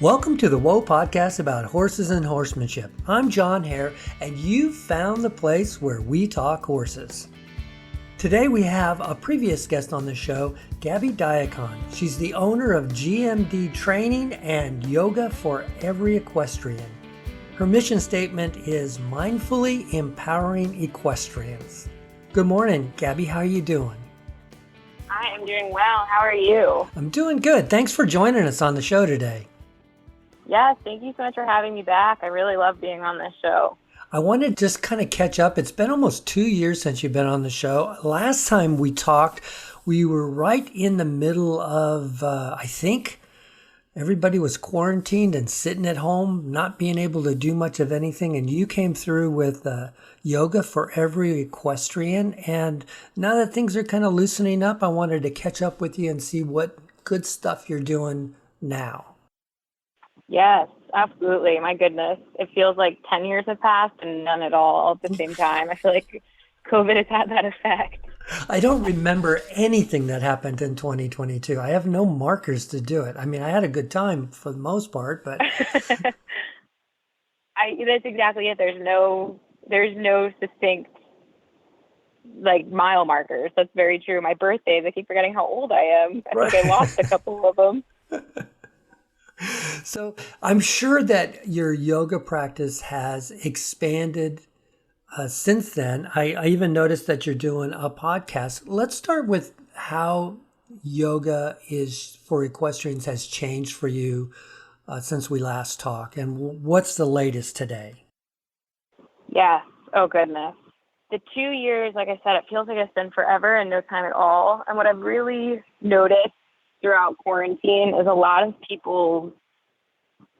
Welcome to the Whoa podcast about horses and horsemanship. I'm John Hare, and you've found the place where we talk horses. Today we have a previous guest on the show, Gabby Diakon. She's the owner of GMD Training and Yoga for Every Equestrian. Her mission statement is mindfully empowering equestrians. Good morning, Gabby. How are you doing? I am doing well. How are you? I'm doing good. Thanks for joining us on the show today. Yes, thank you so much for having me back. I really love being on this show. I want to just kind of catch up. It's been almost 2 years since you've been on the show. Last time we talked, we were right in the middle of, I think, everybody was quarantined and sitting at home, not being able to do much of anything. And you came through with yoga for every equestrian. And now that things are kind of loosening up, I wanted to catch up with you and see what good stuff you're doing now. Yes, absolutely. My goodness. It feels like 10 years have passed and none at all at the same time. I feel like COVID has had that effect. I don't remember anything that happened in 2022. I have no markers to do it. I mean, I had a good time for the most part, but that's exactly it. There's no distinct mile markers. That's very true. My birthdays, I keep forgetting how old I am. I think I lost a couple of them. So I'm sure that your yoga practice has expanded since then. I even noticed that you're doing a podcast. Let's start with how yoga is for equestrians has changed for you since we last talked, and what's the latest today? Yes. Oh, goodness. The 2 years, like I said, it feels like it's been forever and no time at all. And what I've really noticed throughout quarantine is a lot of people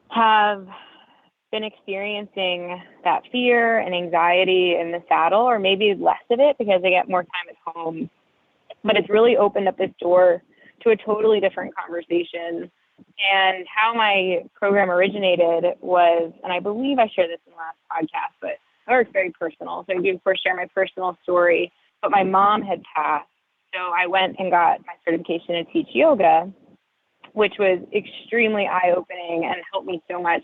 have been experiencing that fear and anxiety in the saddle, or maybe less of it because they get more time at home. But it's really opened up this door to a totally different conversation. And how my program originated was, and I believe I shared this in the last podcast, but it's very personal. So I do, of course, share my personal story. But my mom had passed. So I went and got my certification to teach yoga, which was extremely eye-opening and helped me so much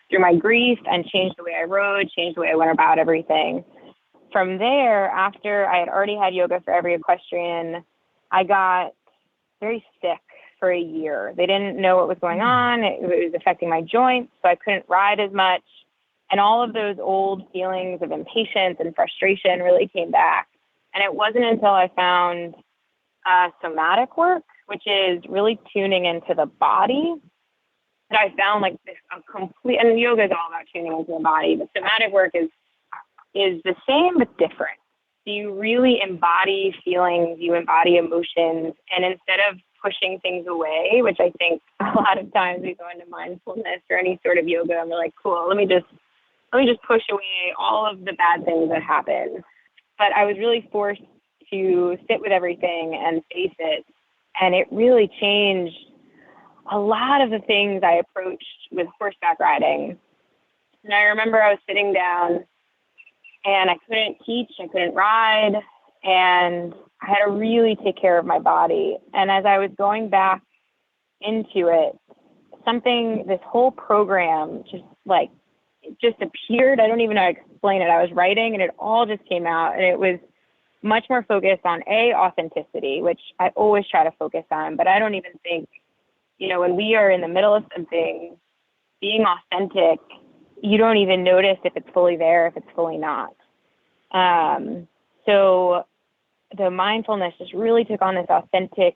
through my grief and changed the way I rode, changed the way I went about everything. From there, after I had already had yoga for every equestrian, I got very sick for a year. They didn't know what was going on. It was affecting my joints, so I couldn't ride as much. And all of those old feelings of impatience and frustration really came back. And it wasn't until I found somatic work, which is really tuning into the body, that I found like this complete, and yoga is all about tuning into the body, but somatic work is the same but different. So you really embody feelings, you embody emotions, and instead of pushing things away, which I think a lot of times we go into mindfulness or any sort of yoga and we're like, cool, let me just push away all of the bad things that happen. But I was really forced to sit with everything and face it. And it really changed a lot of the things I approached with horseback riding. And I remember I was sitting down and I couldn't teach, I couldn't ride, and I had to really take care of my body. And as I was going back into it, this whole program just appeared. I don't even know how to explain it. I was writing and it all just came out, and it was much more focused on authenticity, which I always try to focus on, but I don't even think, when we are in the middle of something, being authentic, you don't even notice if it's fully there, if it's fully not. So the mindfulness just really took on this authentic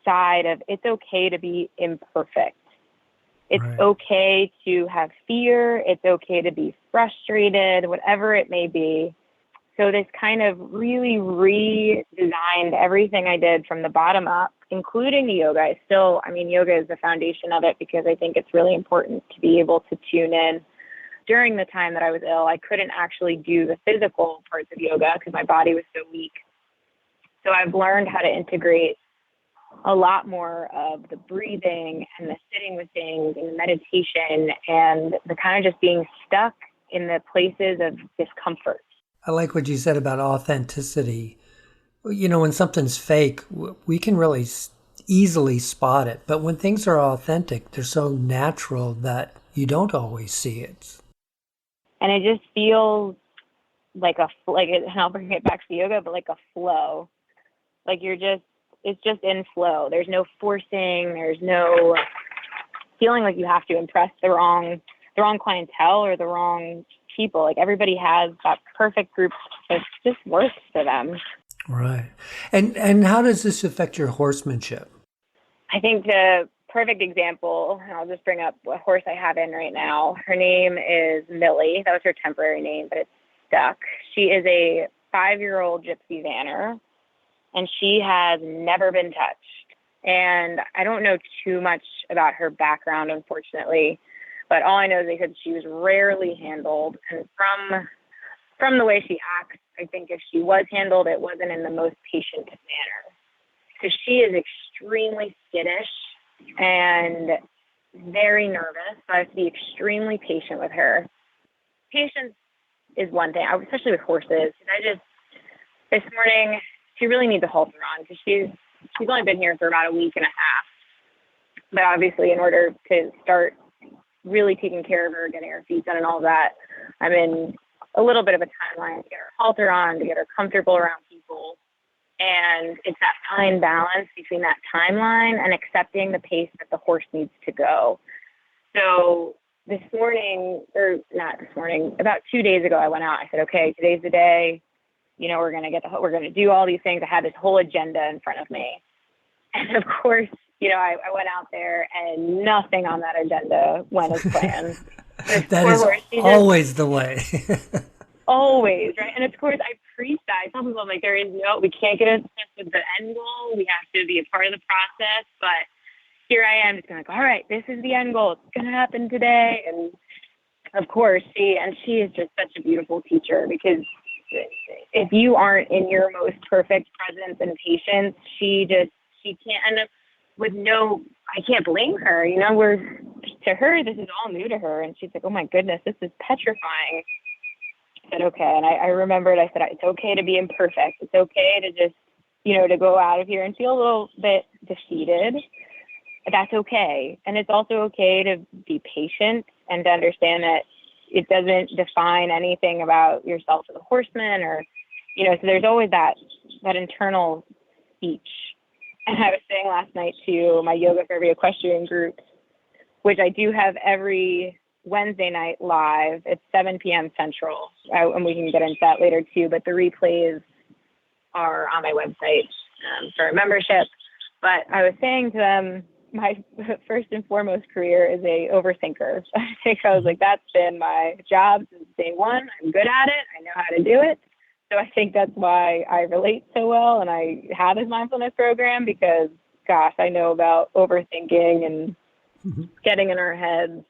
side of it's okay to be imperfect. It's Right. okay to have fear. It's okay to be frustrated, whatever it may be. So this kind of really redesigned everything I did from the bottom up, including the yoga. Yoga is the foundation of it because I think it's really important to be able to tune in. During the time that I was ill, I couldn't actually do the physical parts of yoga because my body was so weak. So I've learned how to integrate a lot more of the breathing and the sitting with things and the meditation and the kind of just being stuck in the places of discomfort. I like what you said about authenticity. When something's fake, we can really easily spot it. But when things are authentic, they're so natural that you don't always see it. And it just feels like and I'll bring it back to yoga, but like a flow. Like it's just in flow. There's no forcing. There's no feeling like you have to impress the wrong clientele or the wrong people. Like everybody has that perfect group that just works for them. Right. And how does this affect your horsemanship? I think the perfect example, and I'll just bring up a horse I have in right now. Her name is Millie. That was her temporary name, but it's stuck. She is a 5-year-old gypsy vanner, and she has never been touched. And I don't know too much about her background, unfortunately, but all I know is they said she was rarely handled. And from the way she acts, I think if she was handled, it wasn't in the most patient manner. Because she is extremely skittish and very nervous. So I have to be extremely patient with her. Patience is one thing, especially with horses. This morning, she really needs a halter on because she's only been here for about a week and a half. But obviously, in order to start really taking care of her, getting her feet done and all that, I'm in a little bit of a timeline to get her halter on, to get her comfortable around people. And it's that fine balance between that timeline and accepting the pace that the horse needs to go. So about 2 days ago, I went out. I said, okay, today's the day. We're going to do all these things. I had this whole agenda in front of me. And of course, I went out there and nothing on that agenda went as planned. That is always the way. Always, right? And of course, I preach that. I tell people, we can't get obsessed with the end goal. We have to be a part of the process. But here I am just going all right, this is the end goal. It's going to happen today. And of course, she is just such a beautiful teacher, because if you aren't in your most perfect presence and patience, she can't end up with I can't blame her. To her, this is all new to her. And she's like, oh my goodness, this is petrifying. I said, okay. And I remembered, I said, it's okay to be imperfect. It's okay to just, to go out of here and feel a little bit defeated. That's okay. And it's also okay to be patient and to understand that it doesn't define anything about yourself as a horseman, or, so there's always that internal speech. And I was saying last night to my Yoga for Every Equestrian group, which I do have every Wednesday night live. It's 7 p.m. Central, and we can get into that later too. But the replays are on my website for a membership. But I was saying to them, my first and foremost career is a overthinker. I was like, that's been my job since day one. I'm good at it. I know how to do it. So I think that's why I relate so well, and I have this mindfulness program, because, gosh, I know about overthinking and getting in our heads.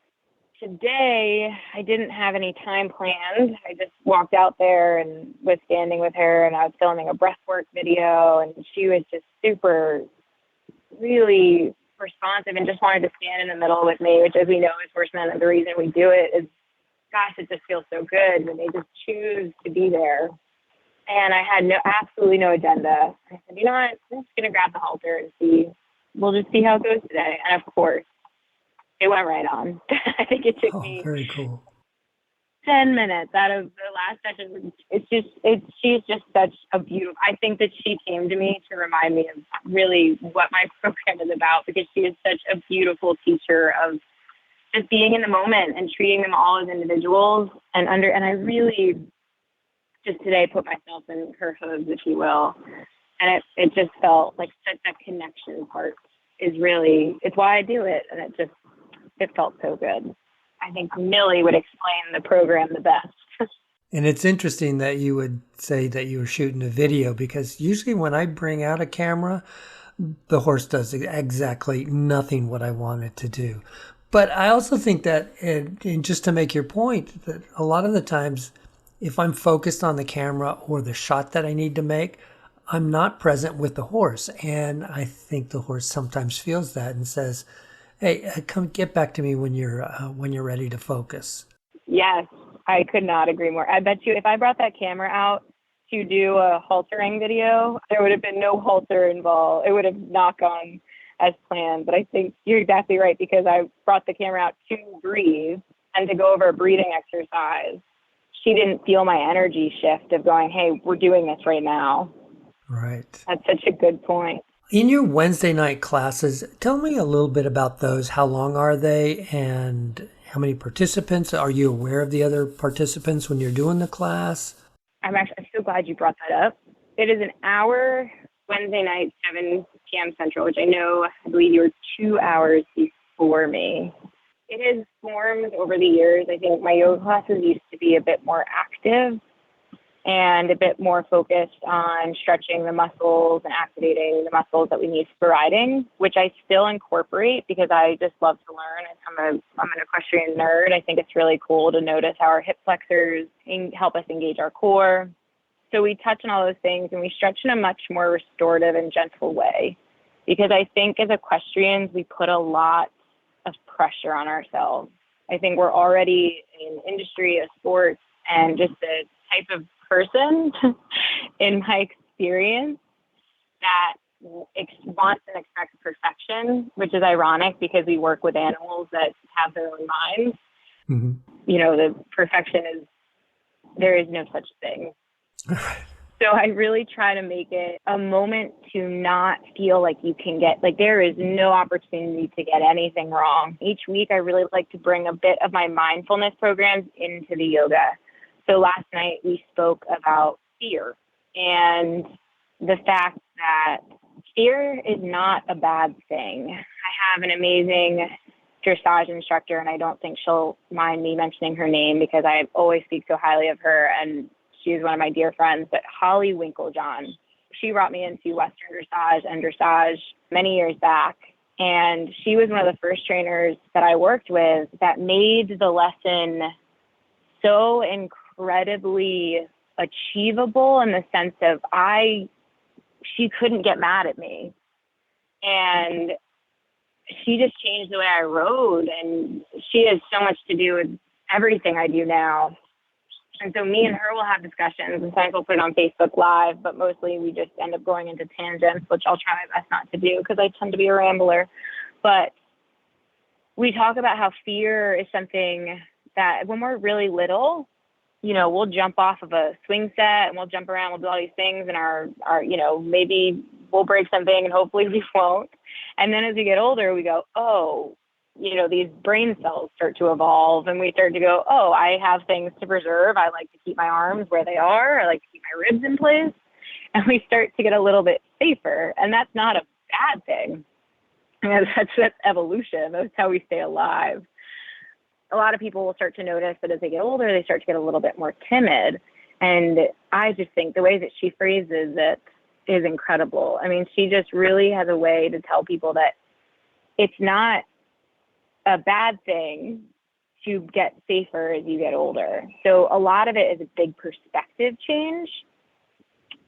Today, I didn't have any time planned. I just walked out there and was standing with her, and I was filming a breathwork video, and she was just super, really responsive and just wanted to stand in the middle with me, which, as we know as horsemen, and the reason we do it is, gosh, it just feels so good when they just choose to be there. And I had absolutely no agenda. I said, what, I'm just going to grab the halter and see. We'll just see how it goes today. And of course, it went right on. I think it took me very cool. 10 minutes out of the last session. She's just such a beautiful, I think that she came to me to remind me of really what my program is about, because she is such a beautiful teacher of just being in the moment and treating them all as individuals. And I really just today put myself in her hooves, if you will. And it just felt like such that connection part is really, it's why I do it. And it felt so good. I think Millie would explain the program the best. And it's interesting that you would say that you were shooting a video, because usually when I bring out a camera, the horse does exactly nothing what I want it to do. But I also think that, and just to make your point, that a lot of the times, if I'm focused on the camera or the shot that I need to make, I'm not present with the horse. And I think the horse sometimes feels that and says, hey, come get back to me when you're ready to focus. Yes, I could not agree more. I bet you if I brought that camera out to do a haltering video, there would have been no halter involved. It would have not gone as planned, but I think you're exactly right, because I brought the camera out to breathe and to go over a breathing exercise. She didn't feel my energy shift of going, hey, we're doing this right now. Right. That's such a good point. In your Wednesday night classes, tell me a little bit about those. How long are they and how many participants? Are you aware of the other participants when you're doing the class? I'm so glad you brought that up. It is an hour Wednesday night, 7 p.m. Central, which I believe you were 2 hours before me. It has formed over the years. I think my yoga classes used to be a bit more active and a bit more focused on stretching the muscles and activating the muscles that we need for riding, which I still incorporate because I just love to learn. I'm an equestrian nerd. I think it's really cool to notice how our hip flexors help us engage our core. So we touch on all those things, and we stretch in a much more restorative and gentle way, because I think as equestrians, we put a lot of pressure on ourselves. I think we're already in industry, a sport, and just the type of person, in my experience, that wants and expects perfection, which is ironic because we work with animals that have their own minds. Mm-hmm. The perfection there is no such thing. So I really try to make it a moment to not feel like you can there is no opportunity to get anything wrong. Each week, I really like to bring a bit of my mindfulness programs into the yoga. So last night we spoke about fear and the fact that fear is not a bad thing. I have an amazing dressage instructor, and I don't think she'll mind me mentioning her name because I always speak so highly of her, and she's one of my dear friends, but Holly Winklejohn. She brought me into Western dressage and dressage many years back. And she was one of the first trainers that I worked with that made the lesson so incredibly achievable in the sense of she couldn't get mad at me. And she just changed the way I rode. And she has so much to do with everything I do now. And so me and her will have discussions, and sometimes we'll put it on Facebook Live, but mostly we just end up going into tangents, which I'll try my best not to do because I tend to be a rambler. But we talk about how fear is something that when we're really little, we'll jump off of a swing set and we'll jump around, we'll do all these things, and our maybe we'll break something and hopefully we won't. And then as we get older, we go, oh, these brain cells start to evolve, and we start to go, oh, I have things to preserve. I like to keep my arms where they are. I like to keep my ribs in place. And we start to get a little bit safer. And that's not a bad thing. That's evolution. That's how we stay alive. A lot of people will start to notice that as they get older, they start to get a little bit more timid. And I just think the way that she phrases it is incredible. I mean, she just really has a way to tell people that it's not a bad thing to get safer as you get older. So a lot of it is a big perspective change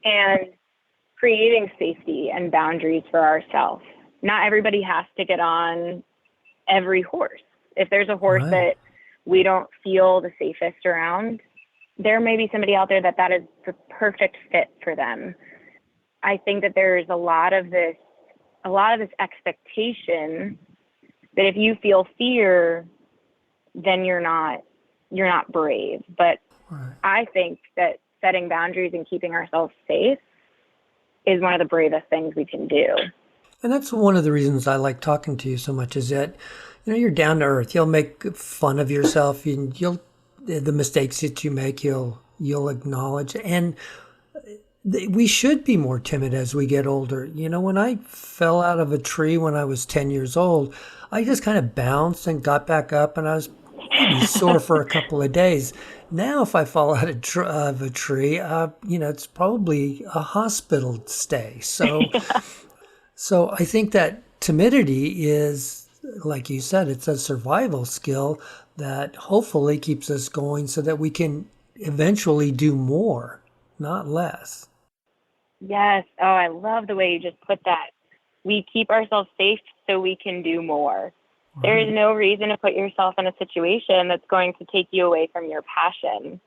and creating safety and boundaries for ourselves. Not everybody has to get on every horse. If there's a horse that we don't feel the safest around, there may be somebody out there that is the perfect fit for them. I think that there's a lot of this expectation that if you feel fear, then you're not brave. But I think that setting boundaries and keeping ourselves safe is one of the bravest things we can do. And that's one of the reasons I like talking to you so much, is that you're down to earth. You'll make fun of yourself, and the mistakes that you make, you'll acknowledge. And we should be more timid as we get older. When I fell out of a tree when I was 10 years old, I just kind of bounced and got back up, and I was maybe sore for a couple of days. Now, if I fall out of a tree, it's probably a hospital stay. So I think that timidity is, like you said, it's a survival skill that hopefully keeps us going so that we can eventually do more, not less. Yes. Oh, I love the way you just put that. We keep ourselves safe so we can do more. Right. There is no reason to put yourself in a situation that's going to take you away from your passion.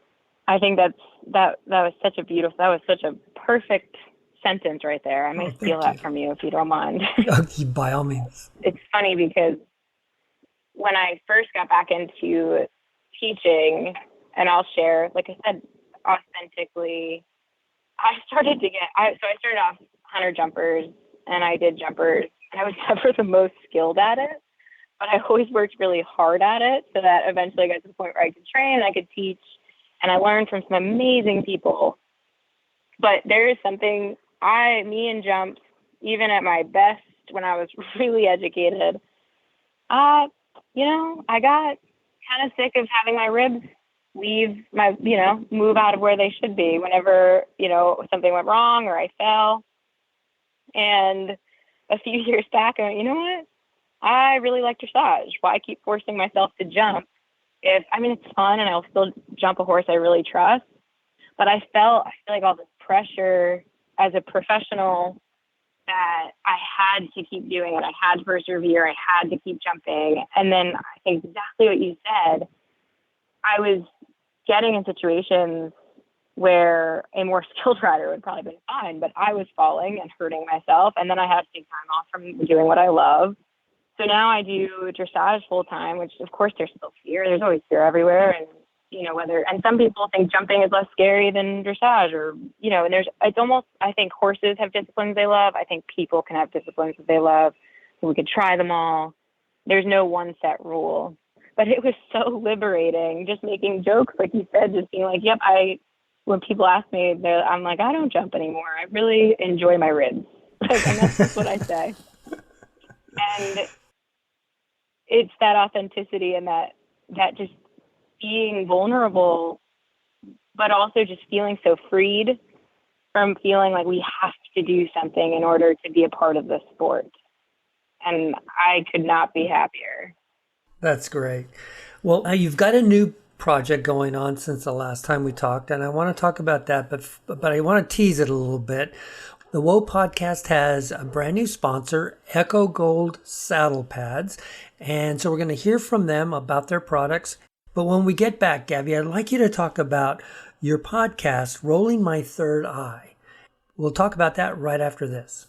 I think that was such a perfect sentence right there. I may steal thank that you. from you if you don't mind. Okay, by all means. It's funny because when I first got back into teaching, and I'll share, like I said, authentically, so I started off hunter jumpers, and I did jumpers, and I was never the most skilled at it, but I always worked really hard at it so that eventually I got to the point where I could train, I could teach, and I learned from some amazing people. But there is something, me and jumps, even at my best when I was really educated, I got kind of sick of having my ribs move out of where they should be whenever, something went wrong or I fell. And a few years back, I went, you know what? I really like dressage. Why keep forcing myself to jump? It's fun and I'll still jump a horse I really trust. But I feel like all this pressure as a professional that I had to keep doing it. I had to persevere. I had to keep jumping. And then I think exactly what you said, I was getting in situations where a more skilled rider would probably been fine, but I was falling and hurting myself. And then I had to take time off from doing what I love. So now I do dressage full time, which of course there's still fear. There's always fear everywhere. And, and some people think jumping is less scary than dressage I think horses have disciplines they love. I think people can have disciplines that they love. So we could try them all. There's no one set rule, but it was so liberating just making jokes. Like you said, just being like, yep, when people ask me, I'm like, I don't jump anymore. I really enjoy my ribs. And that's just what I say. And it's that authenticity and that just being vulnerable, but also just feeling so freed from feeling like we have to do something in order to be a part of the sport. And I could not be happier. That's great. Well, now you've got a new project going on since the last time we talked, and I want to talk about that, but I want to tease it a little bit. The Whoa podcast has a brand new sponsor, Echo Gold Saddle Pads, and so we're going to hear from them about their products. But when we get back, Gabby, I'd like you to talk about your podcast, Rolling My Third Eye. We'll talk about that right after this.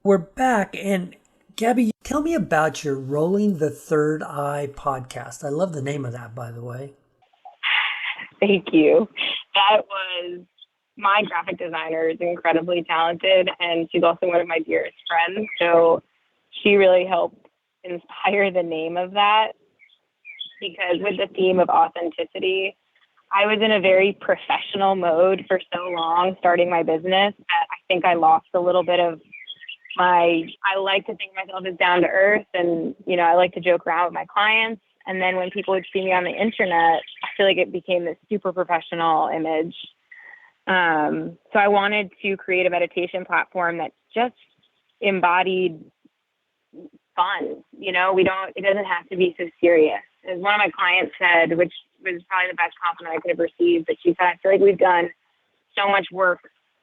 We're back, and Gabby, tell me about your Rolling the Third Eye podcast. I love the name of that, by the way. Thank you. That was my graphic designer is incredibly talented, and she's also one of my dearest friends. So she really helped inspire the name of that, because with the theme of authenticity, I was in a very professional mode for so long starting my business that I think I lost a little bit of I like to think of myself as down to earth, and, I like to joke around with my clients. And then when people would see me on the internet, I feel like it became this super professional image. So I wanted to create a meditation platform that just embodied fun. It doesn't have to be so serious. As one of my clients said, which was probably the best compliment I could have received, but she said, I feel like we've done so much work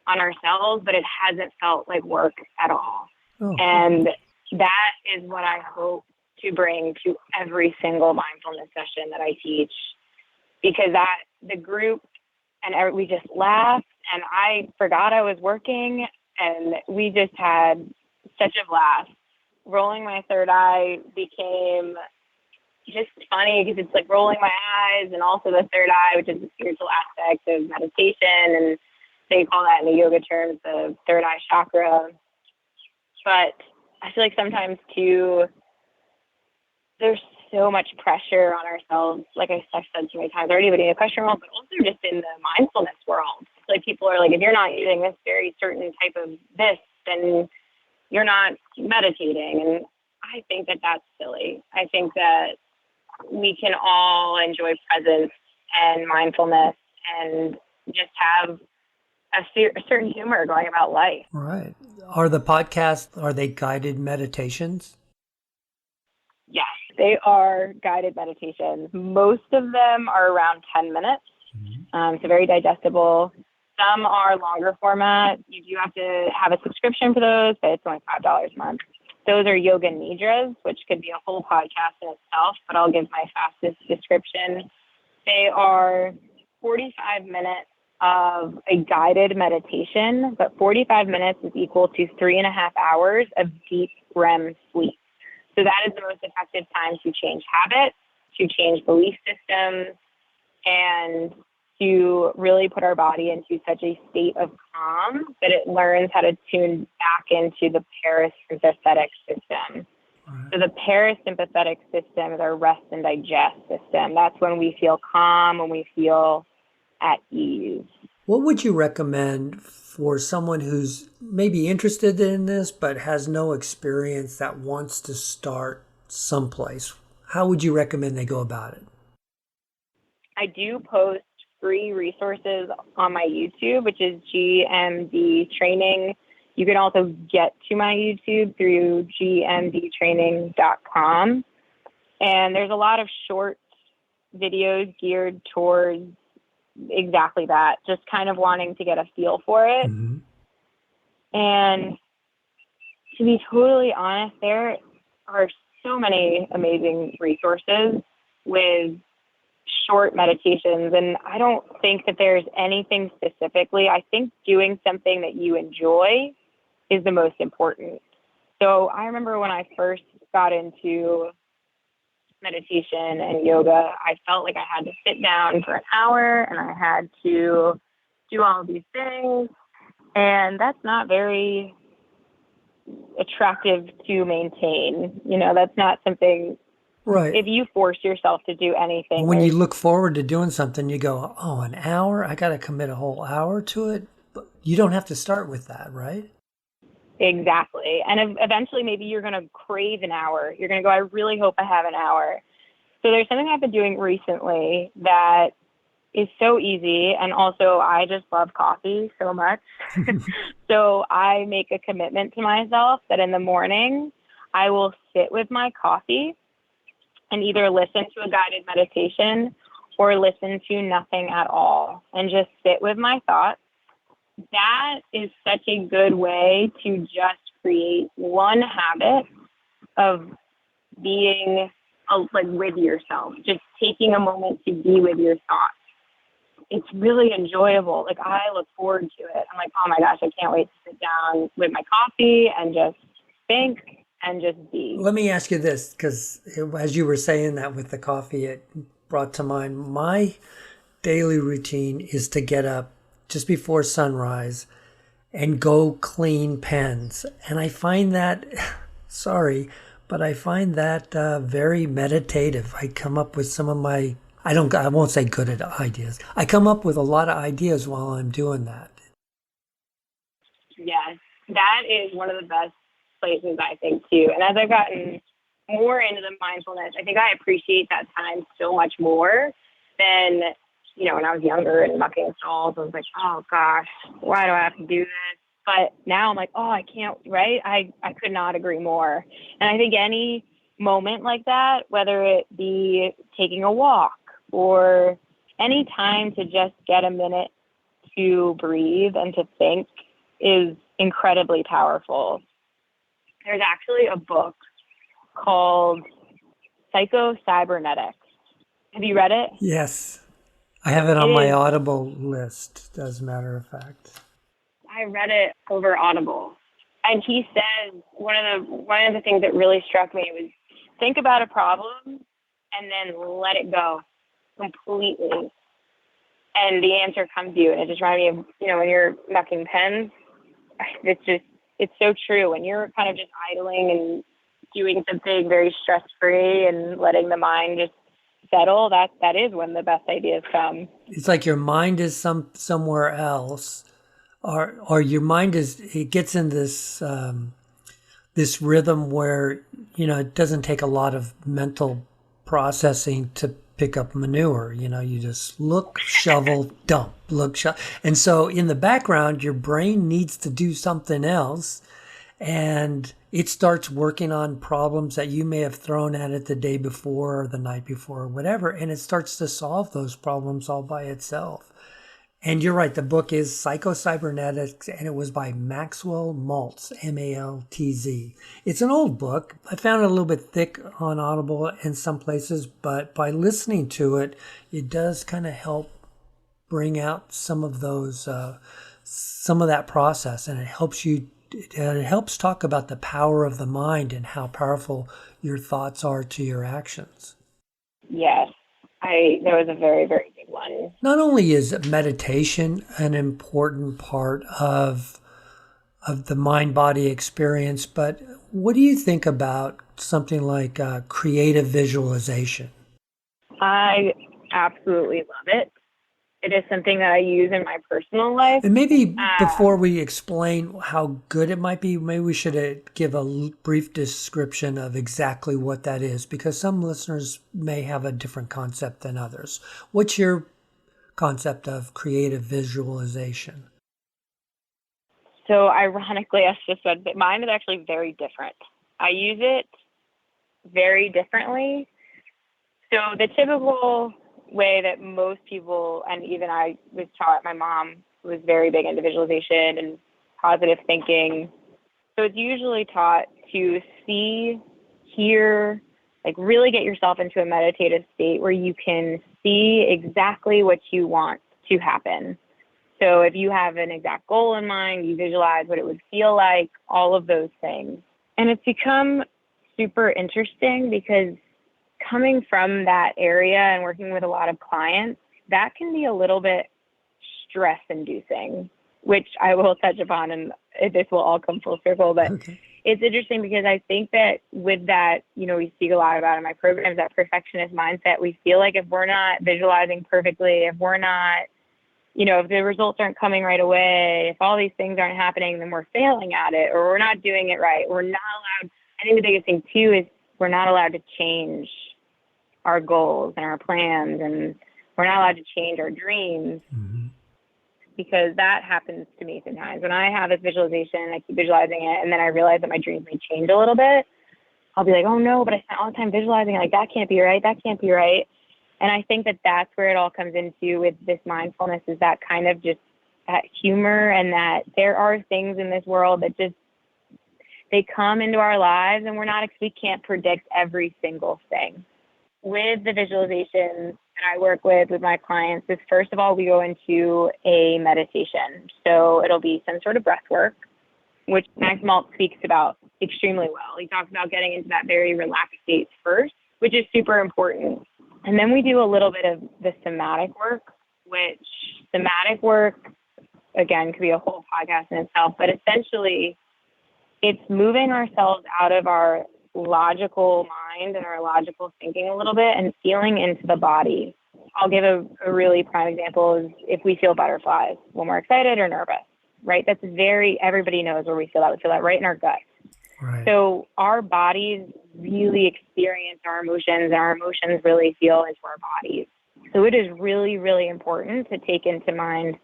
on ourselves, but it hasn't felt like work at all. Oh. And that is what I hope to bring to every single mindfulness session that I teach, because the group and we just laughed, and I forgot I was working, and we just had such a blast. Rolling my third eye became just funny because it's like rolling my eyes and also the third eye, which is the spiritual aspect of meditation, and they call that in the yoga terms the third eye chakra. But I feel like sometimes too, there's so much pressure on ourselves, like I've said so many times already, but in the equestrian world, but also just in the mindfulness world. Like people are like, if you're not using this very certain type of this, then you're not meditating. And I think that that's silly. I think that we can all enjoy presence and mindfulness and just have a certain humor going about life. Right. Are the podcasts, are they guided meditations? Yes, they are guided meditations. Most of them are around 10 minutes, so very digestible. Some are longer format. You do have to have a subscription for those, but it's only $5 a month. Those are yoga nidras, which could be a whole podcast in itself, but I'll give my fastest description. They are 45 minutes of a guided meditation, but 45 minutes is equal to 3.5 hours of deep REM sleep. So that is the most effective time to change habits, to change belief systems, and to really put our body into such a state of calm that it learns how to tune back into the parasympathetic system. Right. So the parasympathetic system is our rest and digest system. That's when we feel calm, when we feel at ease. What would you recommend for someone who's maybe interested in this but has no experience that wants to start someplace? How would you recommend they go about it? I do post free resources on my YouTube, which is GMD Training. You can also get to my YouTube through gmdtraining.com. And there's a lot of short videos geared towards exactly that, just kind of wanting to get a feel for it. Mm-hmm. And to be totally honest, there are so many amazing resources with short meditations. And I don't think that there's anything specifically. I think doing something that you enjoy is the most important. So I remember when I first got into meditation and yoga, I felt like I had to sit down for an hour and I had to do all of these things. And that's not very attractive to maintain. You know, that's not something, Right. if you force yourself to do anything. When you look forward to doing something, you go, oh, an hour? I got to commit a whole hour to it? But you don't have to start with that, right? Exactly. And eventually maybe you're going to crave an hour. You're going to go, I really hope I have an hour. So there's something I've been doing recently that is so easy. And also I just love coffee so much. So I make a commitment to myself that in the morning I will sit with my coffee and either listen to a guided meditation or listen to nothing at all and just sit with my thoughts. That is such a good way to just create one habit of being like with yourself, just taking a moment to be with your thoughts. It's really enjoyable. Like I look forward to it. I'm like, oh my gosh, I can't wait to sit down with my coffee and just think and just be. Let me ask you this, because as you were saying that with the coffee, it brought to mind my daily routine is to get up just before sunrise and go clean pens. And I find that, sorry, but I find that very meditative. I come up with some of my, I won't say good at ideas. I come up with a lot of ideas while I'm doing that. Yes, that is one of the best places, I think, too. And as I've gotten more into the mindfulness, I think I appreciate that time so much more than, you know, when I was younger and mucking stalls. I was like, oh gosh, why do I have to do this? But now I'm like, oh, I can't, right? I could not agree more. And I think any moment like that, whether it be taking a walk or any time to just get a minute to breathe and to think is incredibly powerful. There's actually a book called Cybernetics. Have you read it? Yes. I have it on my Audible list, as a matter of fact. I read it over Audible. And he says one of the things that really struck me was think about a problem and then let it go completely. And the answer comes to you. And it just reminded me of, you know, when you're mucking pens, it's so true. When you're kind of just idling and doing something very stress-free and letting the mind just settle, that is when the best ideas come. It's like your mind is somewhere else, or your mind it gets in this rhythm where, it doesn't take a lot of mental processing to pick up manure. You just look, shovel, dump, look, shovel. And so in the background, your brain needs to do something else, and it starts working on problems that you may have thrown at it the day before or the night before or whatever, and it starts to solve those problems all by itself. And you're right, the book is Cybernetics, and it was by Maxwell Maltz, Maltz. It's an old book. I found it a little bit thick on Audible in some places, but by listening to it, it does kind of help bring out some of that process, and it helps talk about the power of the mind and how powerful your thoughts are to your actions. Yes, that was a very, very big one. Not only is meditation an important part of the mind-body experience, but what do you think about something like creative visualization? I absolutely love it. It is something that I use in my personal life. And maybe before we explain how good it might be, maybe we should give a brief description of exactly what that is, because some listeners may have a different concept than others. What's your concept of creative visualization? So ironically, as just said, but mine is actually very different. I use it very differently. So the typical way that most people, and even I was taught, my mom was very big into visualization and positive thinking. So it's usually taught to see, hear, like really get yourself into a meditative state where you can see exactly what you want to happen. So if you have an exact goal in mind, you visualize what it would feel like, all of those things. And it's become super interesting because coming from that area and working with a lot of clients, that can be a little bit stress inducing, which I will touch upon, and this will all come full circle. But okay. It's interesting because I think that with that, we speak a lot about in my programs, that perfectionist mindset. We feel like if we're not visualizing perfectly, if we're not, if the results aren't coming right away, if all these things aren't happening, then we're failing at it, or we're not doing it right. We're not allowed. I think the biggest thing too is we're not allowed to change our goals and our plans, and we're not allowed to change our dreams, because that happens to me sometimes. When I have this visualization, I keep visualizing it, and then I realize that my dreams may change a little bit. I'll be like, oh no, but I spent all the time visualizing, like that can't be right, that can't be right. And I think that that's where it all comes into with this mindfulness, is that kind of just that humor, and that there are things in this world that just, they come into our lives, and we can't predict every single thing. With the visualizations that I work with my clients is, first of all, we go into a meditation. So it'll be some sort of breath work, which Max Maltz speaks about extremely well. He talks about getting into that very relaxed state first, which is super important. And then we do a little bit of the somatic work, which somatic work, again, could be a whole podcast in itself, but essentially it's moving ourselves out of our logical mind and our logical thinking a little bit and feeling into the body. I'll give a really prime example is if we feel butterflies when we're excited or nervous, right? That's everybody knows where we feel that. We feel that right in our gut. Right. So our bodies really experience our emotions, and our emotions really feel into our bodies. So it is really, really important to take into mind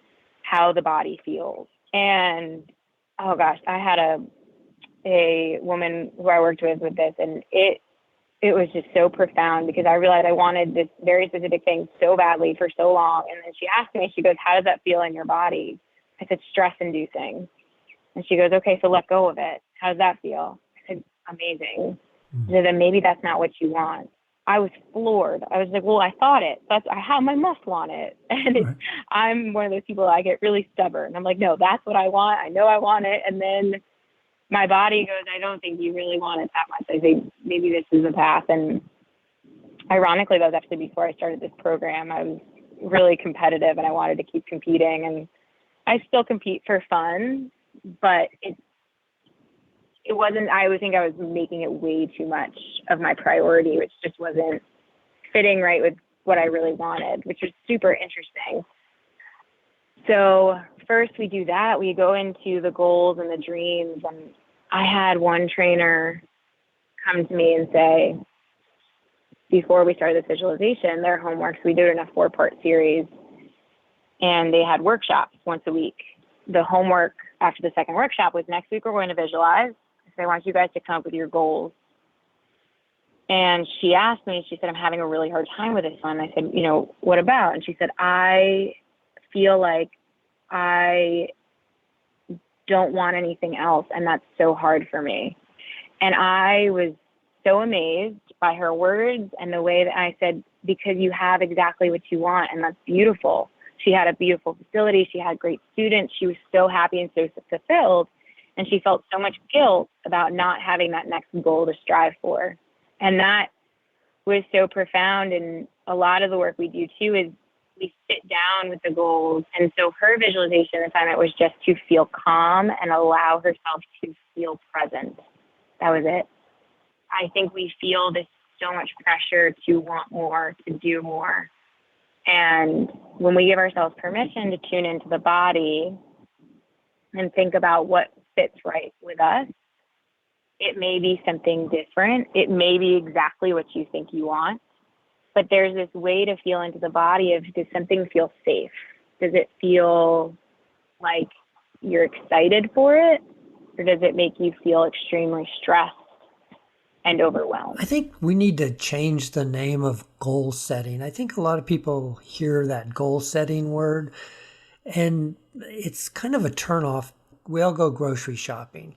how the body feels. And, oh gosh, I had a woman who I worked with this, and it was just so profound, because I realized I wanted this very specific thing so badly for so long. And then she asked me, she goes, how does that feel in your body? I said, stress inducing. And she goes, okay, so let go of it. How does that feel? I said, amazing. She said, then maybe that's not what you want. I was floored. I was like, well, I thought it. I must want it. And right. I'm one of those people, I get really stubborn. I'm like, no, that's what I want. I know I want it. And then my body goes, I don't think you really want it that much. I think maybe this is the path. And ironically, that was actually before I started this program. I was really competitive, and I wanted to keep competing. And I still compete for fun, but it wasn't, I would think I was making it way too much of my priority, which just wasn't fitting right with what I really wanted, which was super interesting. So first we do that. We go into the goals and the dreams. And I had one trainer come to me and say, before we started this visualization, their homework, so we did it in a 4-part series, and they had workshops once a week. The homework after the second workshop was, next week we're going to visualize. So I want you guys to come up with your goals. And she asked me, she said, I'm having a really hard time with this one. I said, what about? And she said, I feel like I don't want anything else, and that's so hard for me. And I was so amazed by her words and the way that I said, because you have exactly what you want, and that's beautiful. She had a beautiful facility. She had great students. She was so happy and so fulfilled. And she felt so much guilt about not having that next goal to strive for. And that was so profound. And a lot of the work we do too is we sit down with the goals. And so her visualization assignment was just to feel calm and allow herself to feel present. That was it. I think we feel this so much pressure to want more, to do more. And when we give ourselves permission to tune into the body and think about what fits right with us, it may be something different. It may be exactly what you think you want. But there's this way to feel into the body of, does something feel safe? Does it feel like you're excited for it? Or does it make you feel extremely stressed and overwhelmed? I think we need to change the name of goal setting. I think a lot of people hear that goal setting word, and it's kind of a turnoff. We all go grocery shopping.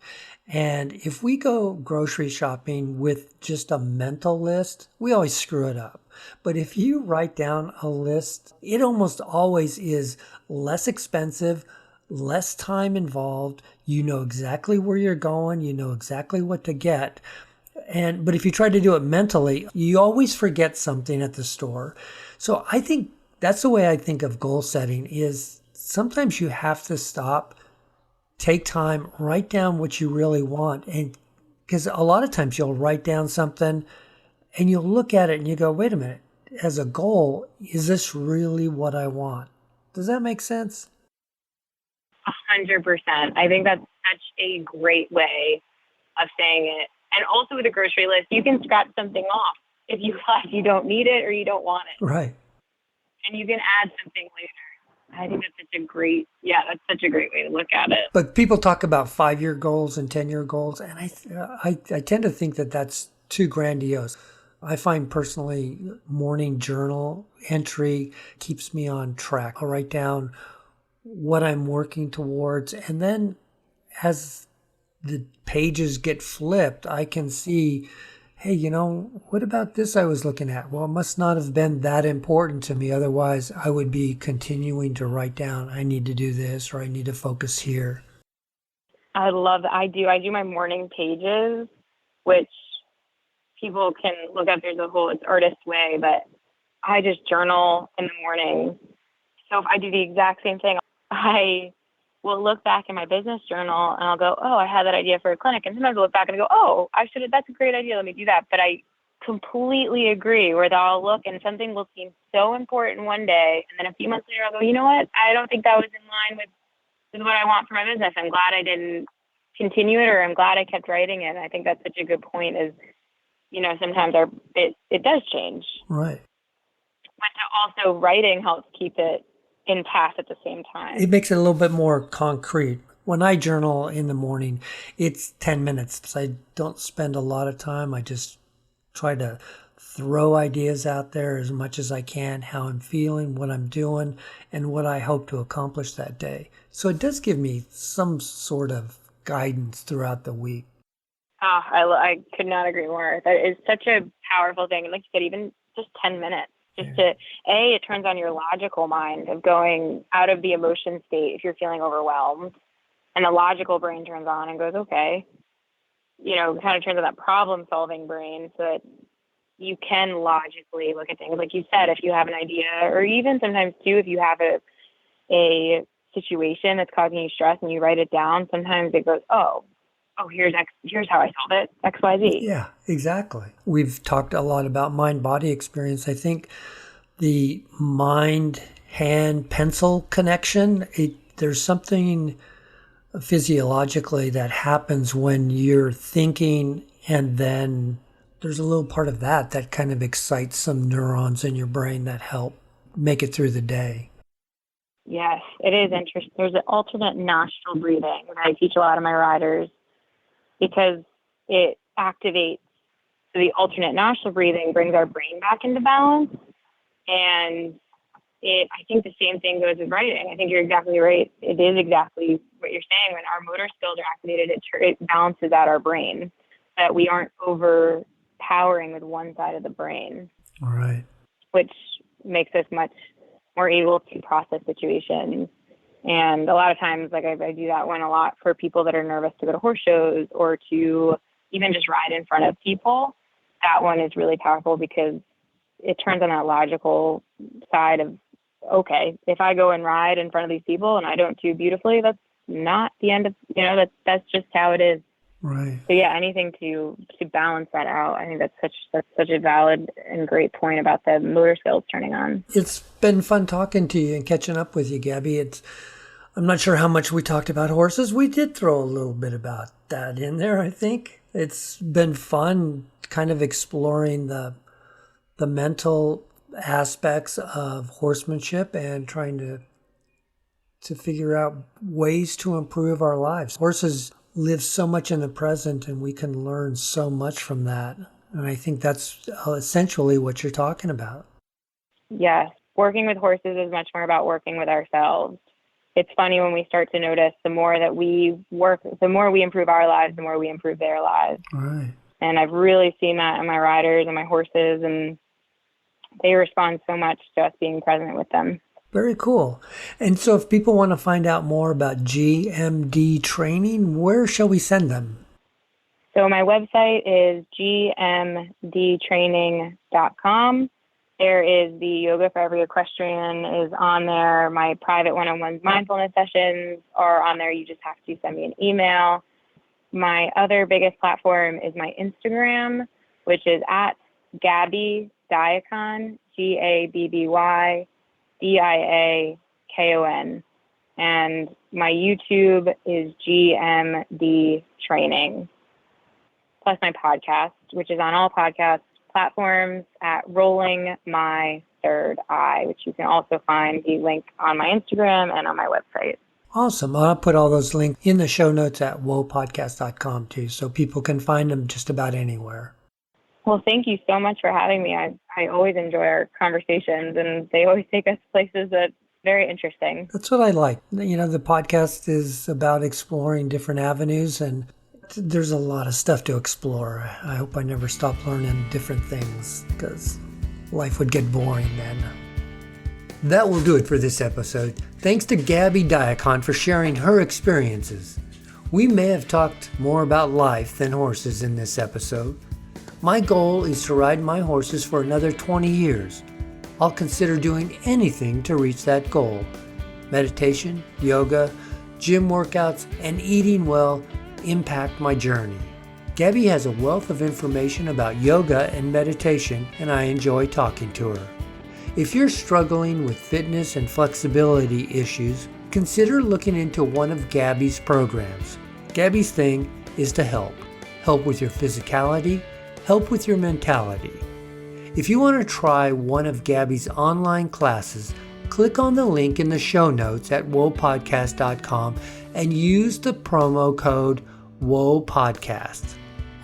And if we go grocery shopping with just a mental list, we always screw it up. But if you write down a list, it almost always is less expensive, less time involved. You know exactly where you're going. You know exactly what to get. But if you try to do it mentally, you always forget something at the store. So I think that's the way I think of goal setting is sometimes you have to stop, take time, write down what you really want. And because a lot of times you'll write down something and you'll look at it and you go, wait a minute, as a goal, is this really what I want? Does that make sense? 100%. I think that's such a great way of saying it. And also with a grocery list, you can scratch something off if you don't need it or you don't want it. Right. And you can add something later. I think that's such a great way to look at it. But people talk about 5-year goals and 10-year goals, and I tend to think that that's too grandiose. I find personally morning journal entry keeps me on track. I'll write down what I'm working towards, and then as the pages get flipped, I can see, hey, what about this I was looking at? Well, it must not have been that important to me. Otherwise, I would be continuing to write down, I need to do this, or I need to focus here. I love that. I do my morning pages, which people can look up. There's it's artist way, but I just journal in the morning. So if I do the exact same thing, I will look back in my business journal and I'll go, oh, I had that idea for a clinic. And sometimes I'll look back and go, oh, that's a great idea. Let me do that. But I completely agree where I'll look and something will seem so important one day. And then a few months later, I'll go, you know what? I don't think that was in line with what I want for my business. I'm glad I didn't continue it, or I'm glad I kept writing it. And I think that's such a good point is, sometimes it does change. Right. But also writing helps keep it in path at the same time. It makes it a little bit more concrete. When I journal in the morning, it's 10 minutes. I don't spend a lot of time. I just try to throw ideas out there as much as I can, how I'm feeling, what I'm doing, and what I hope to accomplish that day. So it does give me some sort of guidance throughout the week. Oh, I could not agree more. That is such a powerful thing. And like you said, even just 10 minutes. It turns on your logical mind of going out of the emotion state if you're feeling overwhelmed. And the logical brain turns on and goes, okay, kind of turns on that problem solving brain so that you can logically look at things. Like you said, if you have an idea, or even sometimes too, if you have a situation that's causing you stress and you write it down, sometimes it goes, oh, oh, here's how I solved it, XYZ. Yeah, exactly. We've talked a lot about mind-body experience. I think the mind-hand-pencil connection, there's something physiologically that happens when you're thinking, and then there's a little part of that kind of excites some neurons in your brain that help make it through the day. Yes, it is interesting. There's an alternate nostril breathing that I teach a lot of my riders because it activates. So the alternate nostril breathing brings our brain back into balance. And I think the same thing goes with writing. I think you're exactly right. It is exactly what you're saying. When our motor skills are activated, it balances out our brain, that we aren't overpowering with one side of the brain. All right. Which makes us much more able to process situations. And a lot of times, like I do that one a lot for people that are nervous to go to horse shows or to even just ride in front of people. That one is really powerful because it turns on that logical side of, okay, if I go and ride in front of these people and I don't do beautifully, that's not the end of, that's just how it is. Right. So yeah, anything to balance that out. I think that's such a valid and great point about the motor skills turning on. It's been fun talking to you and catching up with you, Gabby. I'm not sure how much we talked about horses. We did throw a little bit about that in there, I think. It's been fun kind of exploring the mental aspects of horsemanship and trying to figure out ways to improve our lives. Horses live so much in the present, and we can learn so much from that. And I think that's essentially what you're talking about. Yes. Working with horses is much more about working with ourselves. It's funny when we start to notice the more that we work, the more we improve our lives, the more we improve their lives. Right. And I've really seen that in my riders and my horses, and they respond so much to us being present with them. Very cool. And so if people want to find out more about GMD training, where shall we send them? So my website is gmdtraining.com. There is the Yoga for Every Equestrian is on there. My private one-on-one mindfulness sessions are on there. You just have to send me an email. My other biggest platform is my Instagram, which is at Gabby Diakon, GABBY And my YouTube is GMD Training. Plus my podcast, which is on all podcast platforms at Rolling My Third Eye, which you can also find the link on my Instagram and on my website. Awesome. I'll put all those links in the show notes at wopodcast.com too, so people can find them just about anywhere. Well, thank you so much for having me. I always enjoy our conversations, and they always take us places that very interesting. That's what I like. The podcast is about exploring different avenues, and there's a lot of stuff to explore. I hope I never stop learning different things, because life would get boring then. That will do it for this episode. Thanks to Gabby Diakon for sharing her experiences. We may have talked more about life than horses in this episode. My goal is to ride my horses for another 20 years. I'll consider doing anything to reach that goal. Meditation, yoga, gym workouts, and eating well impact my journey. Gabby has a wealth of information about yoga and meditation, and I enjoy talking to her. If you're struggling with fitness and flexibility issues, consider looking into one of Gabby's programs. Gabby's thing is to help. Help with your physicality, help with your mentality. If you want to try one of Gabby's online classes, click on the link in the show notes at wopodcast.com and use the promo code WOPODCAST.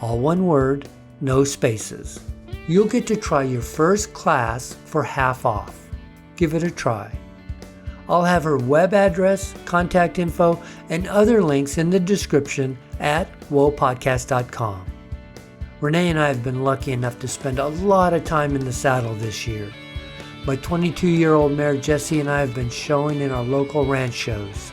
All one word, no spaces. You'll get to try your first class for half off. Give it a try. I'll have her web address, contact info, and other links in the description at wopodcast.com. Renee and I have been lucky enough to spend a lot of time in the saddle this year. My 22-year-old mare Jessie and I have been showing in our local ranch shows.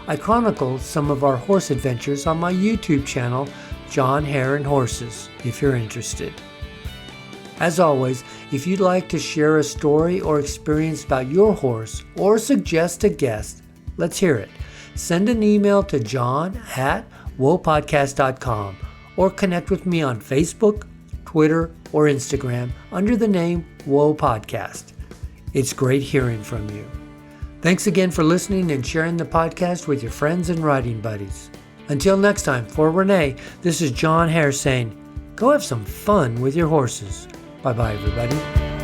I chronicle some of our horse adventures on my YouTube channel, John Hare and Horses, if you're interested. As always, if you'd like to share a story or experience about your horse or suggest a guest, let's hear it. Send an email to john at whoapodcast.com, or connect with me on Facebook, Twitter, or Instagram under the name Whoa Podcast. It's great hearing from you. Thanks again for listening and sharing the podcast with your friends and riding buddies. Until next time, for Renee, this is John Hare saying, go have some fun with your horses. Bye-bye, everybody.